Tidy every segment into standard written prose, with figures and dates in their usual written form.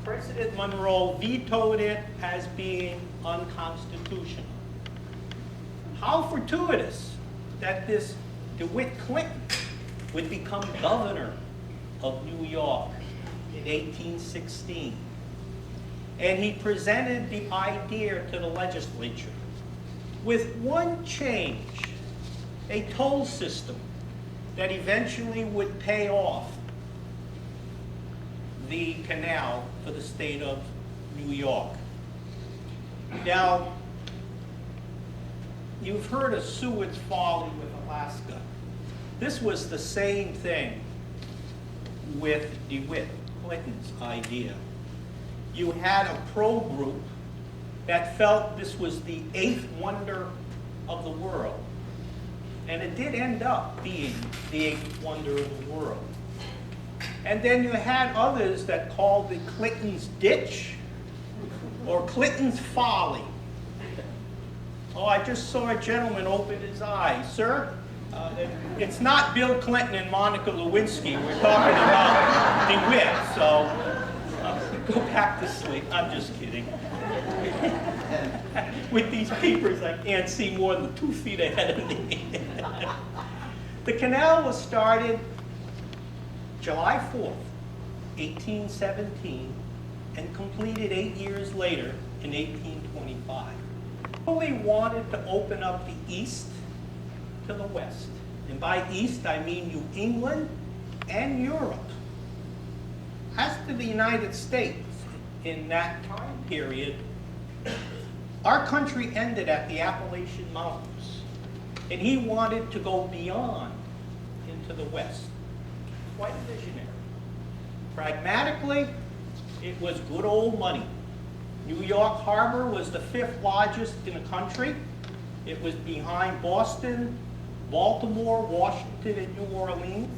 President Monroe vetoed it as being unconstitutional. How fortuitous that this DeWitt Clinton would become governor of New York in 1816. And he presented the idea to the legislature with one change, a toll system that eventually would pay off the canal for the state of New York. Now, you've heard of Seward's Folly with Alaska. This was the same thing with DeWitt Clinton's idea. You had a pro-group that felt this was the eighth wonder of the world. And it did end up being the eighth wonder of the world. And then you had others that called it Clinton's Ditch or Clinton's Folly. Oh, I just saw a gentleman open his eyes. Sir, it's not Bill Clinton and Monica Lewinsky. We're talking about DeWitt, so go back to sleep. I'm just kidding. With these papers, I can't see more than 2 feet ahead of me. The canal was started July 4th, 1817, and completed 8 years later in 1825. They wanted to open up the east to the west. And by east, I mean New England and Europe. As to the United States, in that time period, our country ended at the Appalachian Mountains. And he wanted to go beyond into the west. Quite a visionary. Pragmatically, it was good old money. New York Harbor was the 5th largest in the country. It was behind Boston, Baltimore, Washington, and New Orleans.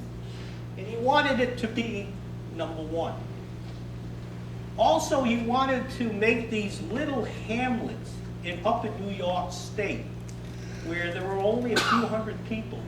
And he wanted it to be number 1. Also, he wanted to make these little hamlets in upper New York State where there were only a few hundred people.